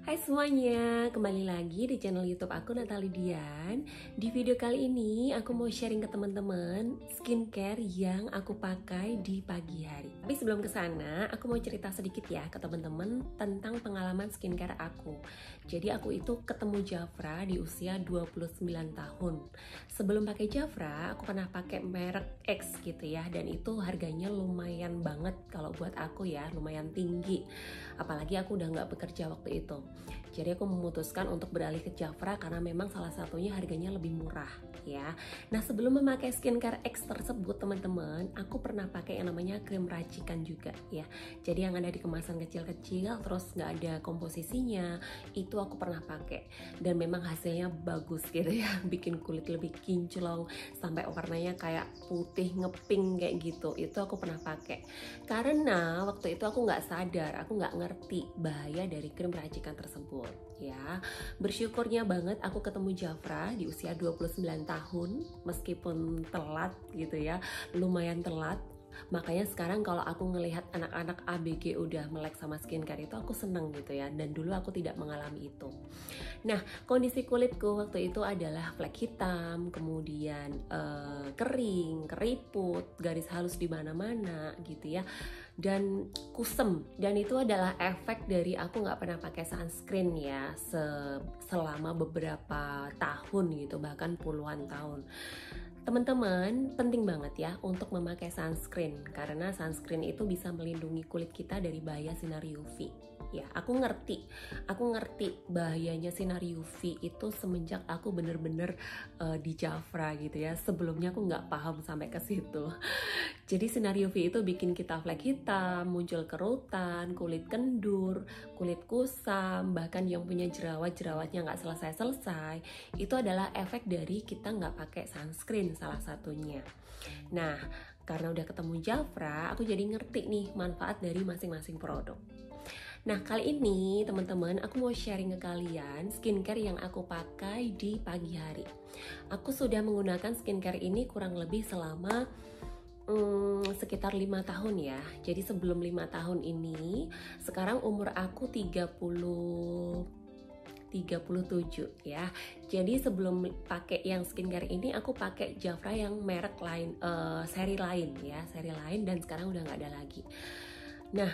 Hai semuanya, kembali lagi di channel YouTube aku Natali Dian. Di video kali ini aku mau sharing ke teman-teman skincare yang aku pakai di pagi hari. Tapi sebelum ke sana, aku mau cerita sedikit ya ke teman-teman tentang pengalaman skincare aku. Jadi aku itu ketemu Jafra di usia 29 tahun. Sebelum pakai Jafra, aku pernah pakai merek X gitu ya, dan itu harganya lumayan banget kalau buat aku ya, lumayan tinggi. Apalagi aku udah nggak bekerja waktu itu. Jadi aku memutuskan untuk beralih ke Jafra karena memang salah satunya harganya lebih murah ya. Nah sebelum memakai skincare X tersebut teman-teman, aku pernah pakai yang namanya krim racikan juga ya. Jadi yang ada di kemasan kecil-kecil terus nggak ada komposisinya, itu aku pernah pakai dan memang hasilnya bagus gitu ya, bikin kulit lebih kinclong sampai warnanya kayak putih ngeping kayak gitu. Itu aku pernah pakai karena waktu itu aku nggak sadar, aku nggak ngerti bahaya dari krim racikan tersebut ya. Bersyukurnya banget aku ketemu Jafra di usia 29 tahun meskipun telat gitu ya, lumayan telat. Makanya sekarang kalau aku ngelihat anak-anak ABG udah melek sama skincare itu aku seneng gitu ya, dan dulu aku tidak mengalami itu. Nah kondisi kulitku waktu itu adalah flek hitam, kemudian kering, keriput, garis halus di mana-mana gitu ya, dan kusem. Dan itu adalah efek dari aku nggak pernah pakai sunscreen ya selama beberapa tahun gitu, bahkan puluhan tahun. Teman-teman, penting banget ya untuk memakai sunscreen karena sunscreen itu bisa melindungi kulit kita dari bahaya sinar UV. Ya, aku ngerti bahayanya sinar UV itu semenjak aku bener-bener di Jafra gitu ya. Sebelumnya aku nggak paham sampai ke situ. Jadi sinar UV itu bikin kita flek hitam, muncul kerutan, kulit kendur, kulit kusam, bahkan yang punya jerawat-jerawatnya nggak selesai-selesai. Itu adalah efek dari kita nggak pakai sunscreen salah satunya. Nah, karena udah ketemu Jafra, aku jadi ngerti nih manfaat dari masing-masing produk. Nah, kali ini teman-teman aku mau sharing ke kalian skincare yang aku pakai di pagi hari. Aku sudah menggunakan skincare ini kurang lebih selama sekitar 5 tahun ya. Jadi sebelum 5 tahun ini, sekarang umur aku 37 ya. Jadi sebelum pakai yang skincare ini aku pakai Jafra yang merek lain, seri lain ya, seri lain, dan sekarang udah nggak ada lagi. Nah,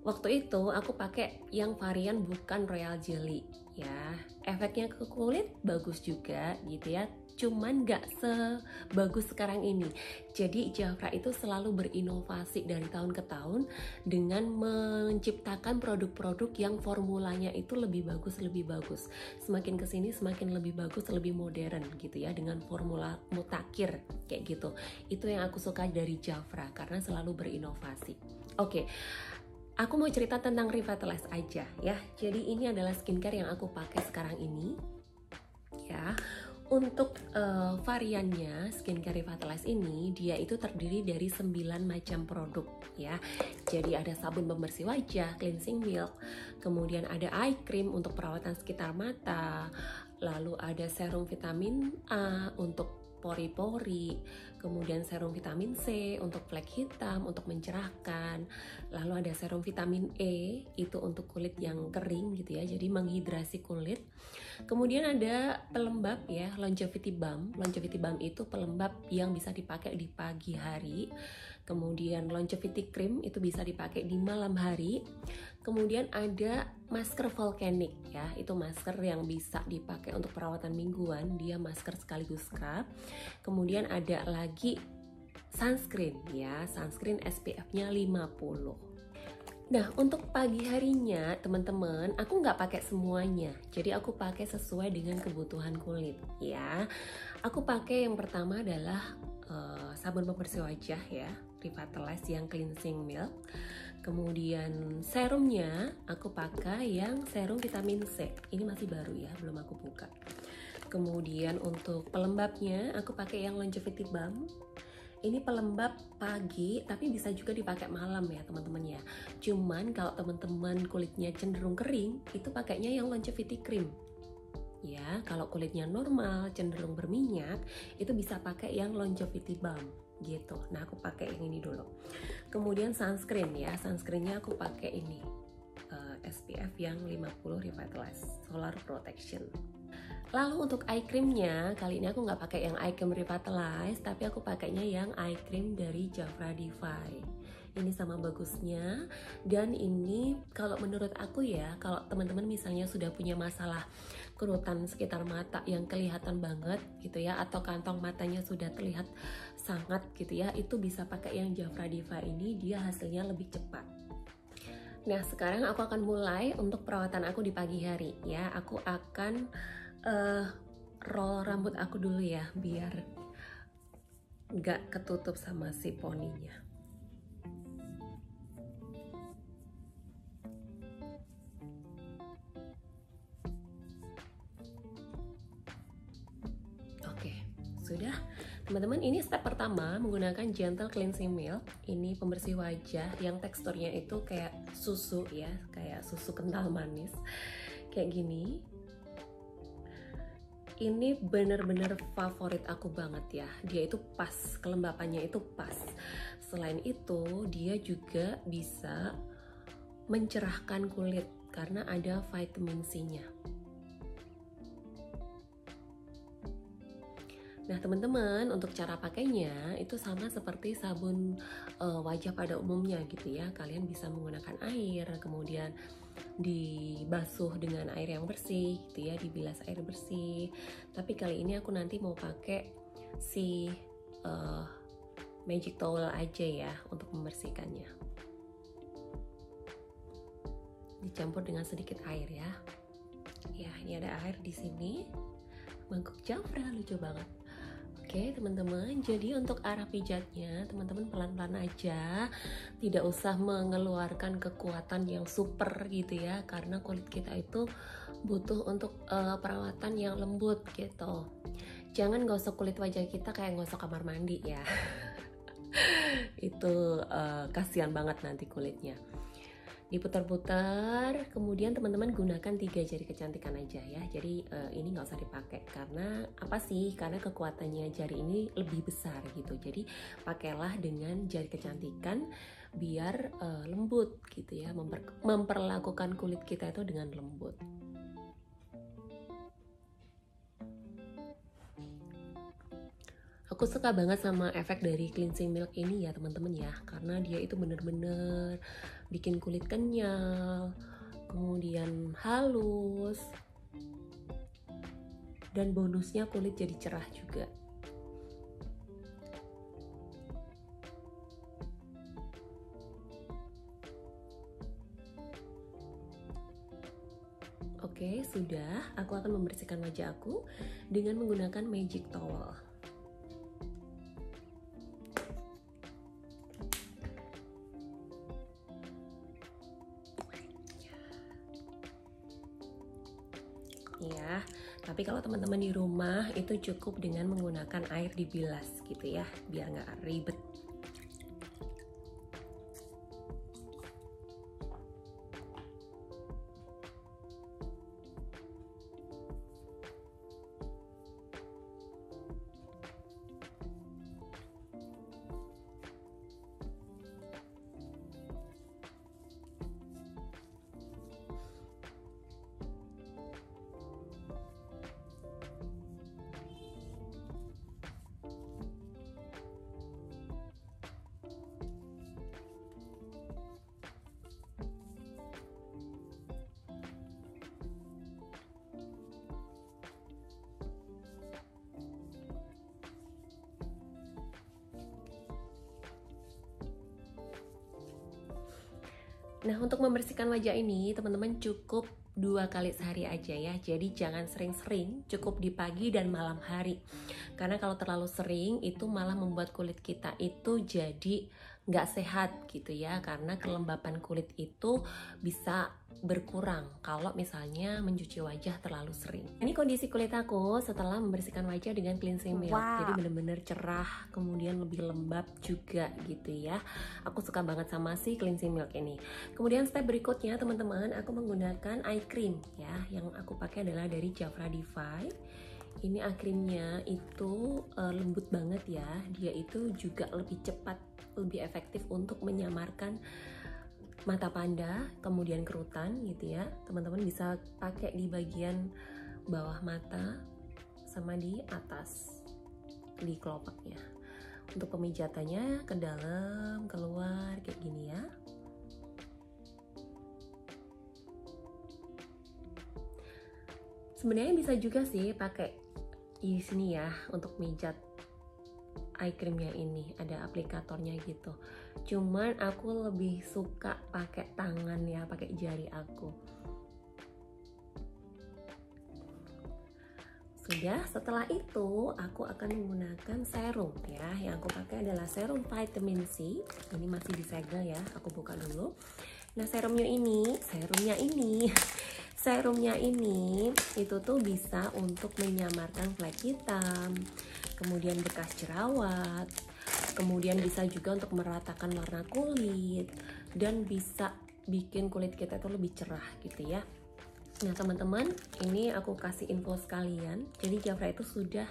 waktu itu aku pakai yang varian bukan Royal Jelly ya. Efeknya ke kulit bagus juga gitu ya, cuman gak sebagus sekarang ini. Jadi Jafra itu selalu berinovasi dari tahun ke tahun dengan menciptakan produk-produk yang formulanya itu lebih bagus. Semakin kesini semakin lebih bagus, lebih modern gitu ya, dengan formula mutakhir kayak gitu. Itu yang aku suka dari Jafra karena selalu berinovasi. Oke. Aku mau cerita tentang Revitalize aja ya. Jadi ini adalah skincare yang aku pakai sekarang ini ya. Untuk variannya skincare Revitalize ini, dia itu terdiri dari 9 macam produk ya. Jadi ada sabun pembersih wajah, cleansing milk, kemudian ada eye cream untuk perawatan sekitar mata, lalu ada serum vitamin A untuk pori-pori, kemudian serum vitamin C untuk flek hitam, untuk mencerahkan, lalu ada serum vitamin E itu untuk kulit yang kering gitu ya, jadi menghidrasi kulit. Kemudian ada pelembab ya, longevity balm. Longevity balm itu pelembab yang bisa dipakai di pagi hari. Kemudian longevity cream itu bisa dipakai di malam hari. Kemudian ada masker volcanic ya, itu masker yang bisa dipakai untuk perawatan mingguan, dia masker sekaligus scrub. Kemudian ada lagi sunscreen ya, sunscreen SPF-nya 50. Nah untuk pagi harinya teman-teman, aku nggak pakai semuanya, jadi aku pakai sesuai dengan kebutuhan kulit ya. Aku pakai yang pertama adalah sabun pembersih wajah ya, Revitalize yang cleansing milk. Kemudian serumnya aku pakai yang serum vitamin C, ini masih baru ya, belum aku buka. Kemudian untuk pelembabnya aku pakai yang longevity balm. Ini pelembab pagi tapi bisa juga dipakai malam ya teman-teman ya. Cuman kalau teman-teman kulitnya cenderung kering, itu pakainya yang longevity cream. Ya, kalau kulitnya normal, cenderung berminyak, itu bisa pakai yang longevity balm gitu. Nah, aku pakai yang ini dulu. Kemudian sunscreen ya, sunscreennya aku pakai ini. SPF yang 50 Revitalize Solar Protection. Lalu untuk eye creamnya, kali ini aku nggak pakai yang eye cream Revitalize, tapi aku pakainya yang eye cream dari Jafra Divine. Ini sama bagusnya, dan ini kalau menurut aku ya, kalau teman-teman misalnya sudah punya masalah kerutan sekitar mata yang kelihatan banget gitu ya, atau kantong matanya sudah terlihat sangat gitu ya, itu bisa pakai yang Jafra Diva ini, dia hasilnya lebih cepat. Nah, sekarang aku akan mulai untuk perawatan aku di pagi hari ya. Aku akan roll rambut aku dulu ya, biar nggak ketutup sama si poninya. Oke, sudah. Teman-teman, ini step pertama menggunakan Gentle Cleansing Milk. Ini pembersih wajah yang teksturnya itu kayak susu ya, kayak susu kental manis. Kayak gini. Ini bener-bener favorit aku banget ya. Dia itu pas, kelembapannya itu pas. Selain itu, dia juga bisa mencerahkan kulit karena ada vitamin C-nya. Nah teman-teman, untuk cara pakainya itu sama seperti sabun wajah pada umumnya gitu ya. Kalian bisa menggunakan air, kemudian dibasuh dengan air yang bersih gitu ya, dibilas air bersih. Tapi kali ini aku nanti mau pakai si magic towel aja ya untuk membersihkannya. Dicampur dengan sedikit air ya. Ya, ini ada air di sini. Mangkuk Jafra lucu banget. Oke teman-teman, jadi untuk arah pijatnya teman-teman pelan-pelan aja, tidak usah mengeluarkan kekuatan yang super gitu ya, karena kulit kita itu butuh untuk perawatan yang lembut gitu. Jangan gosok kulit wajah kita kayak gosok kamar mandi ya. Itu kasihan banget nanti kulitnya. Diputar-putar, kemudian teman-teman gunakan 3 jari kecantikan aja ya. Jadi ini nggak usah dipakai karena apa sih? Karena kekuatannya jari ini lebih besar gitu. Jadi pakailah dengan jari kecantikan biar lembut gitu ya, memperlakukan kulit kita itu dengan lembut. Aku suka banget sama efek dari cleansing milk ini ya teman-teman ya, karena dia itu bener-bener bikin kulit kenyal, kemudian halus, dan bonusnya kulit jadi cerah juga. Oke, sudah. Aku akan membersihkan wajah aku dengan menggunakan magic towel. Ya, tapi kalau teman-teman di rumah itu cukup dengan menggunakan air dibilas gitu ya, biar nggak ribet. Nah, untuk membersihkan wajah ini, teman-teman cukup 2 kali sehari aja ya. Jadi jangan sering-sering, cukup di pagi dan malam hari. Karena kalau terlalu sering, itu malah membuat kulit kita itu jadi nggak sehat gitu ya. Karena kelembapan kulit itu bisa berkurang kalau misalnya mencuci wajah terlalu sering. Ini kondisi kulit aku setelah membersihkan wajah dengan cleansing milk. Jadi bener-bener cerah, kemudian lebih lembab juga gitu ya. Aku suka banget sama si cleansing milk ini. Kemudian step berikutnya teman-teman, aku menggunakan eye cream ya. Yang aku pakai adalah dari Jafra Divine. Ini eye creamnya itu lembut banget ya. Dia itu juga lebih cepat, lebih efektif untuk menyamarkan mata panda, kemudian kerutan gitu ya. Teman-teman bisa pakai di bagian bawah mata sama di atas di kelopaknya. Untuk pemijatannya ke dalam, keluar kayak gini ya. Sebenarnya bisa juga sih pakai di sini ya untuk mijat eye creamnya ini, ada aplikatornya gitu. Cuman aku lebih suka pakai tangan ya, pakai jari aku. Sudah, setelah itu aku akan menggunakan serum ya. Yang aku pakai adalah serum vitamin C. Ini masih disegel ya, aku buka dulu. Nah, serumnya ini itu tuh bisa untuk menyamarkan flek hitam, kemudian bekas jerawat, kemudian bisa juga untuk meratakan warna kulit, dan bisa bikin kulit kita itu lebih cerah gitu ya. Nah teman-teman, ini aku kasih info sekalian. Jadi Jafra itu sudah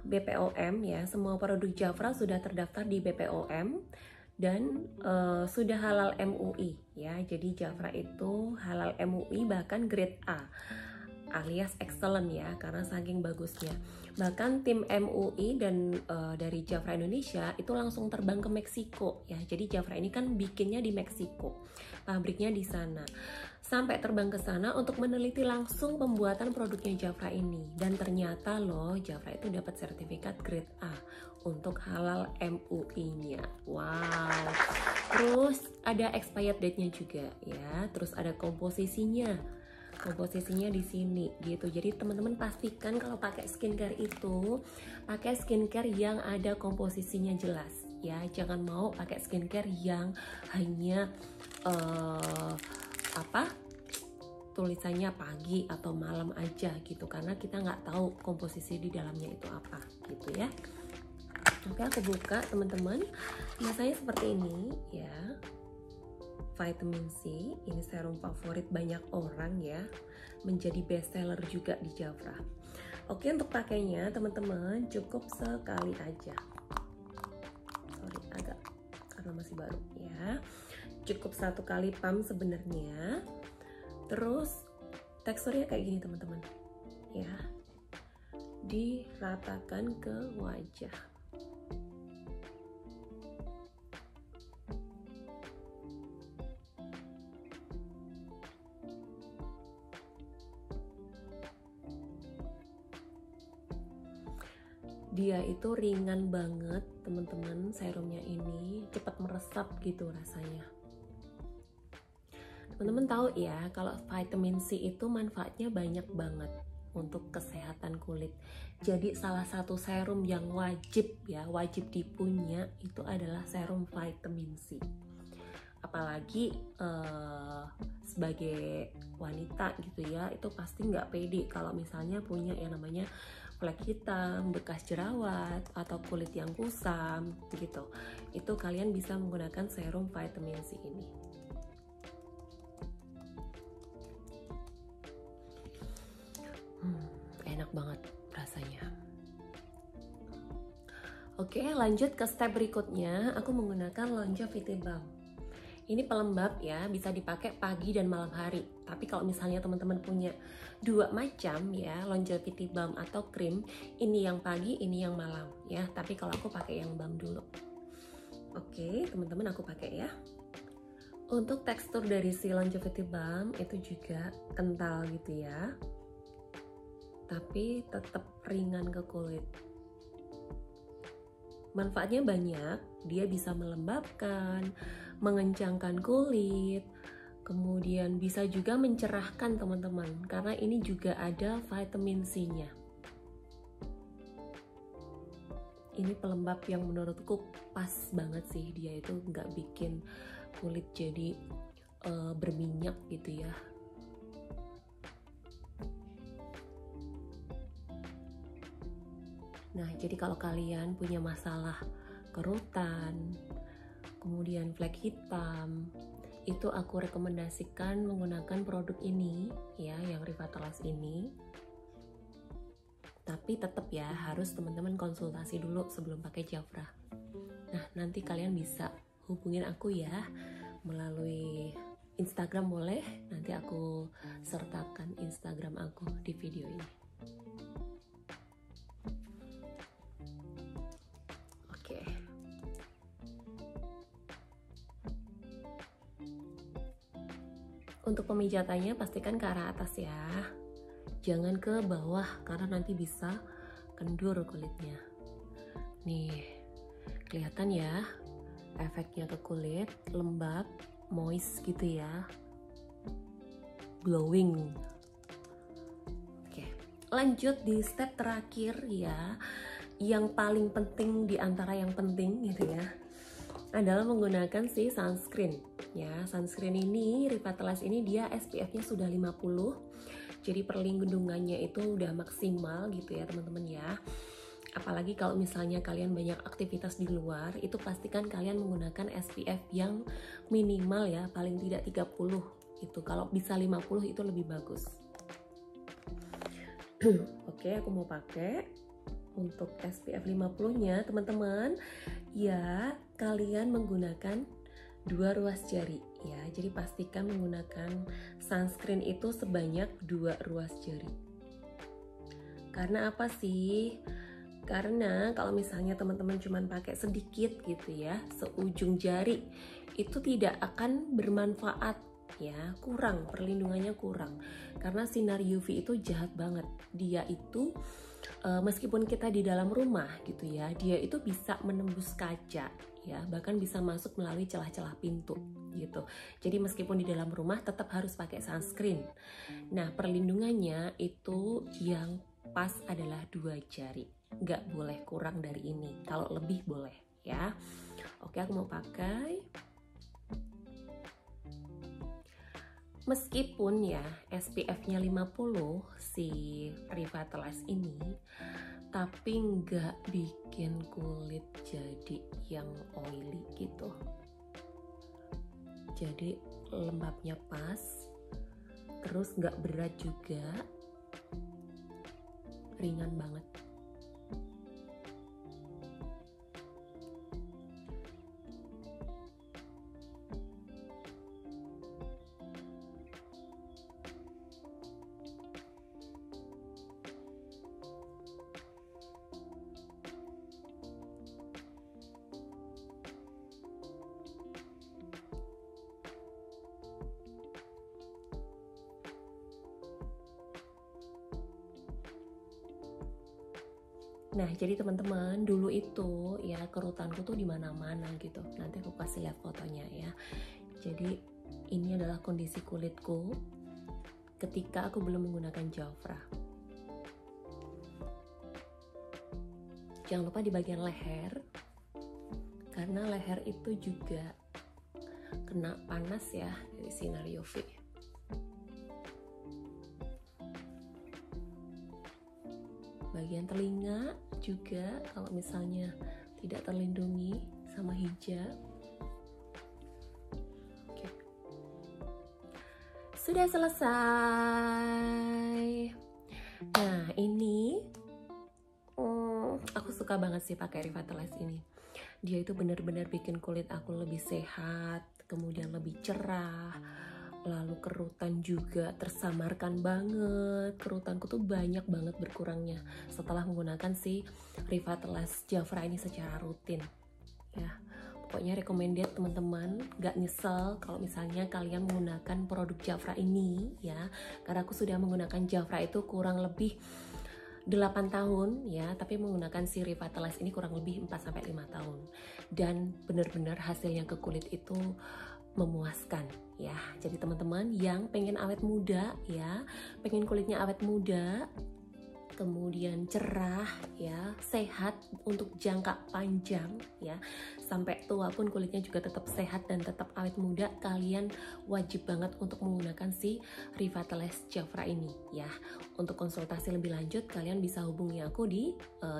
BPOM ya, semua produk Jafra sudah terdaftar di BPOM dan sudah halal MUI ya. Jadi Jafra itu halal MUI, bahkan grade A alias excellent ya, karena saking bagusnya. Bahkan tim MUI dan dari Jafra Indonesia itu langsung terbang ke Meksiko ya. Jadi Jafra ini kan bikinnya di Meksiko, pabriknya di sana. Sampai terbang ke sana untuk meneliti langsung pembuatan produknya Jafra ini. Dan ternyata loh, Jafra itu dapat sertifikat grade A untuk halal MUI-nya. Wow. Terus ada expired date-nya juga ya. Terus ada komposisinya di sini gitu. Jadi teman-teman pastikan kalau pakai skincare itu pakai skincare yang ada komposisinya jelas ya. Jangan mau pakai skincare yang hanya tulisannya pagi atau malam aja gitu, karena kita nggak tahu komposisi di dalamnya itu apa gitu ya. Oke, aku buka teman-teman. Masanya seperti ini ya. Vitamin C, ini serum favorit banyak orang ya, menjadi bestseller juga di Jafra. Oke, untuk pakainya teman-teman cukup sekali aja. Sorry, agak karena masih baru ya. Cukup 1 kali pump sebenarnya. Terus teksturnya kayak gini teman-teman ya, diratakan ke wajah. Dia itu ringan banget teman-teman, serumnya ini cepat meresap gitu rasanya. Teman-teman tahu ya kalau vitamin C itu manfaatnya banyak banget untuk kesehatan kulit. Jadi salah satu serum yang wajib dipunya itu adalah serum vitamin C. Apalagi sebagai wanita gitu ya, itu pasti nggak pede kalau misalnya punya yang namanya flek hitam, bekas jerawat, atau kulit yang kusam gitu. Itu kalian bisa menggunakan serum vitamin C ini. Enak banget rasanya. Oke, lanjut ke step berikutnya. Aku menggunakan Longevity Balm. Ini pelembab ya, bisa dipakai pagi dan malam hari. Tapi kalau misalnya teman-teman punya 2 macam ya, Longevity Balm atau krim, ini yang pagi, ini yang malam ya. Tapi kalau aku pakai yang balm dulu. Oke, teman-teman aku pakai ya. Untuk tekstur dari si Longevity Balm itu juga kental gitu ya. Tapi tetap ringan ke kulit. Manfaatnya banyak, dia bisa melembabkan, mengencangkan kulit, kemudian bisa juga mencerahkan teman-teman, karena ini juga ada vitamin C-nya. Ini pelembab yang menurutku pas banget sih, dia itu nggak bikin kulit jadi berminyak gitu ya. Nah, jadi kalau kalian punya masalah kerutan, kemudian flek hitam, itu aku rekomendasikan menggunakan produk ini ya, yang Rivatalos ini. Tapi tetap ya, harus teman-teman konsultasi dulu sebelum pakai Jafra. Nah, nanti kalian bisa hubungin aku ya melalui Instagram boleh, nanti aku sertakan Instagram aku di video ini. Oke. Untuk pemijatannya pastikan ke arah atas ya, jangan ke bawah karena nanti bisa kendur kulitnya. Nih, kelihatan ya efeknya ke kulit, lembab, moist gitu ya, glowing. Oke, lanjut di step terakhir ya, yang paling penting di antara yang penting gitu ya, adalah menggunakan si sunscreen ya. Sunscreen ini, Revitalize ini dia SPF-nya sudah 50, jadi perlindungannya itu udah maksimal gitu ya teman-teman ya. Apalagi kalau misalnya kalian banyak aktivitas di luar, itu pastikan kalian menggunakan SPF yang minimal ya, paling tidak 30 itu. Kalau bisa 50 itu lebih bagus. Oke, aku mau pakai untuk SPF 50-nya teman-teman. Ya, kalian menggunakan 2 ruas jari ya. Jadi pastikan menggunakan sunscreen itu sebanyak 2 ruas jari. Karena apa sih? Karena kalau misalnya teman-teman cuma pakai sedikit gitu ya, seujung jari, itu tidak akan bermanfaat ya, kurang, perlindungannya kurang. Karena sinar UV itu jahat banget. Dia itu meskipun kita di dalam rumah gitu ya, dia itu bisa menembus kaca ya, bahkan bisa masuk melalui celah-celah pintu gitu. Jadi meskipun di dalam rumah tetap harus pakai sunscreen. Nah, perlindungannya itu yang pas adalah 2 jari, nggak boleh kurang dari ini. Kalau lebih boleh ya. Oke, aku mau pakai. Meskipun ya SPF-nya 50 si Revitalize ini, tapi nggak bikin kulit jadi yang oily gitu. Jadi lembabnya pas, terus nggak berat juga, ringan banget. Nah, jadi teman-teman, dulu itu ya kerutanku tuh di mana-mana gitu. Nanti aku kasih lihat fotonya ya. Jadi ini adalah kondisi kulitku ketika aku belum menggunakan Jafra. Jangan lupa di bagian leher, karena leher itu juga kena panas ya dari sinar UV. Bagian telinga juga kalau misalnya tidak terlindungi sama hijab. Oke. Sudah selesai. Nah, ini aku suka banget sih pakai Revitalize ini. Dia itu benar-benar bikin kulit aku lebih sehat, kemudian lebih cerah. Lalu kerutan juga tersamarkan banget. Kerutanku tuh banyak banget berkurangnya setelah menggunakan si Revitalize Jafra ini secara rutin ya. Pokoknya recommended teman-teman, gak nyesel kalau misalnya kalian menggunakan produk Jafra ini ya. Karena aku sudah menggunakan Jafra itu kurang lebih 8 tahun ya, tapi menggunakan si Revitalize ini kurang lebih 4-5 tahun. Dan benar-benar hasilnya ke kulit itu memuaskan ya. Jadi teman-teman yang pengen awet muda ya, pengen kulitnya awet muda, kemudian cerah ya, sehat untuk jangka panjang ya, sampai tua pun kulitnya juga tetap sehat dan tetap awet muda, kalian wajib banget untuk menggunakan si Revitalize Jafra ini ya. Untuk konsultasi lebih lanjut kalian bisa hubungi aku di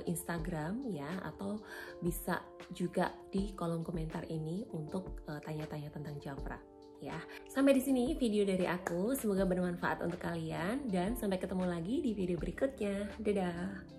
Instagram ya, atau bisa juga di kolom komentar ini untuk tanya-tanya tentang Jafra ya. Sampai di sini video dari aku, semoga bermanfaat untuk kalian dan sampai ketemu lagi di video berikutnya. Dadah.